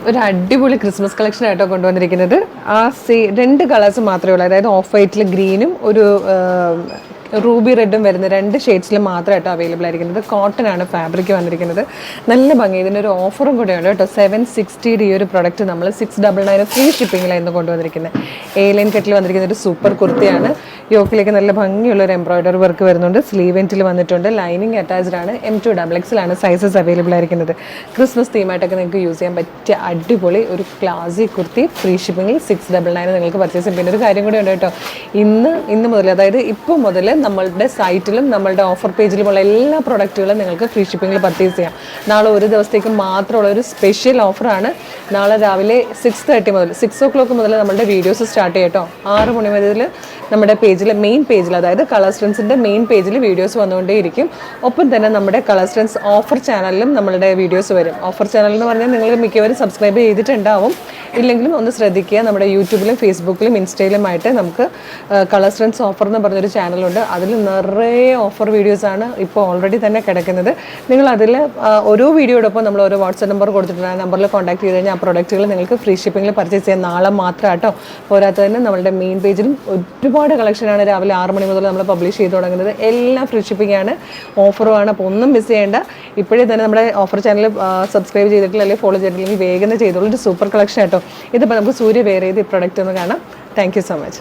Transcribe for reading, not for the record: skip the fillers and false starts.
ഒരു അടിപൊളി Christmas collection ആയിട്ടോ കൊണ്ടുവന്നിരിക്കുന്നത്. രണ്ട് കളേഴ്സ് മാത്രമേ ഉള്ളൂ, അതായത് ഓഫ് വൈറ്റിൽ ഗ്രീനും ഒരു റൂബി റെഡും വരുന്ന 2 ഷെയ്ഡ്സിൽ മാത്രമായിട്ടോ അവൈലബിൾ ആയിരിക്കുന്നത്. കോട്ടൺ ആണ് ഫാബ്രിക് വന്നിരിക്കുന്നത്. നല്ല ഭംഗി. ഇതിനൊരു ഓഫറും കൂടെയുണ്ട് കേട്ടോ. 760 ഈ ഒരു പ്രൊഡക്റ്റ് നമ്മൾ 699 ഫ്രീ ഷിപ്പിങ്ങിലായിരുന്നു കൊണ്ടുവന്നിരിക്കുന്നത്. ലൈൻ കെട്ടിൽ വന്നിരിക്കുന്ന ഒരു സൂപ്പർ കുർത്തിയാണ്. യോക്കിലേക്ക് നല്ല ഭംഗിയുള്ള ഒരു എംബ്രോയിഡറി വർക്ക് വരുന്നുണ്ട്. സ്ലീവ് എൻറ്റിൽ വന്നിട്ടുണ്ട്. ലൈനിങ് അറ്റാച്ച്ഡ് ആണ്. M2XXL സൈസസ് അവൈലബിൾ ആയിരിക്കുന്നത്. ക്രിസ്മസ് തീമായിട്ടൊക്കെ നിങ്ങൾക്ക് യൂസ് ചെയ്യാൻ പറ്റിയ അടിപൊളി ഒരു ക്ലാസി കുർത്തി ഫ്രീ ഷിപ്പിങ്ങിൽ 699 നിങ്ങൾക്ക് പർച്ചേസ് ചെയ്യാം. പിന്നെ ഒരു കാര്യം കൂടെ ഉണ്ട് കേട്ടോ. ഇന്ന് മുതൽ, അതായത് ഇപ്പോൾ മുതൽ നമ്മളുടെ സൈറ്റിലും നമ്മളുടെ ഓഫർ പേജിലുമുള്ള എല്ലാ പ്രൊഡക്റ്റുകളും നിങ്ങൾക്ക് ഫ്രീ ഷിപ്പിങ്ങിൽ പർച്ചേസ് ചെയ്യാം. നാളെ ഒരു ദിവസത്തേക്ക് മാത്രമുള്ള ഒരു സ്പെഷ്യൽ ഓഫറാണ്. നാളെ രാവിലെ 6:30 മുതൽ 6 o'clock മുതൽ നമ്മുടെ വീഡിയോസ് സ്റ്റാർട്ട് ചെയ്യാം കേട്ടോ. 6 മണി മുതൽ നമ്മുടെ മെയിൻ പേജിൽ, അതായത് കളർ സ്ട്രെൻസിൻ്റെ മെയിൻ പേജിൽ വീഡിയോസ് വന്നുകൊണ്ടേയിരിക്കും. ഒപ്പം തന്നെ നമ്മുടെ കളർ സ്ട്രെൻസ് ഓഫർ ചാനലിലും നമ്മളുടെ വീഡിയോസ് വരും. ഓഫർ ചാനൽ എന്ന് പറഞ്ഞാൽ നിങ്ങൾ മിക്കവരും സബ്സ്ക്രൈബ് ചെയ്തിട്ടുണ്ടാവും. ഇല്ലെങ്കിലും ഒന്ന് ശ്രദ്ധിക്കുക. നമ്മുടെ യൂട്യൂബിലും ഫേസ്ബുക്കിലും ഇൻസ്റ്റയിലുമായിട്ട് നമുക്ക് കളർ സ്ട്രെൻസ് ഓഫർ എന്ന് പറഞ്ഞൊരു ചാനലുണ്ട്. അതിൽ നിറയെ ഓഫർ വീഡിയോസാണ് ഇപ്പോൾ ഓൾറെഡി തന്നെ കിടക്കുന്നത്. നിങ്ങൾ അതിൽ ഓരോ വീഡിയോടൊപ്പം നമ്മൾ ഓരോ വാട്സ്ആപ്പ് നമ്പർ കൊടുത്തിട്ടുണ്ട്. ആ നമ്പറിൽ കോൺടാക്ട് ചെയ്ത് കഴിഞ്ഞാൽ ആ പ്രൊഡക്റ്റുകൾ നിങ്ങൾക്ക് ഫ്രീ ഷിപ്പിങ്ങിൽ പർച്ചേസ് ചെയ്യാൻ നാളെ മാത്രം കേട്ടോ. പോരാത്തതിന് നമ്മളുടെ മെയിൻ പേജിലും ഒരുപാട് കളക്ഷനാണ് രാവിലെ 6 മണി മുതൽ നമ്മൾ പബ്ലിഷ് ചെയ്ത് തുടങ്ങുന്നത്. എല്ലാം ഫ്രീ ഷിപ്പിംഗ് ആണ്, ഓഫറുമാണ്. അപ്പോൾ ഒന്നും മിസ് ചെയ്യേണ്ട. ഇപ്പോഴേ തന്നെ നമ്മുടെ ഓഫർ ചാനൽ സബ്സ്ക്രൈബ് ചെയ്തിട്ടില്ല, അല്ലെങ്കിൽ ഫോളോ ചെയ്തിട്ടില്ലെങ്കിൽ വേഗം ചെയ്തോളൂ. ഒരു സൂപ്പർ കളക്ഷൻ കേട്ടോ. ഇതിപ്പോൾ നമുക്ക് സൂര്യ വെയർ ചെയ്ത് ഈ പ്രൊഡക്റ്റ് ഒന്ന് കാണാം. Thank you so much.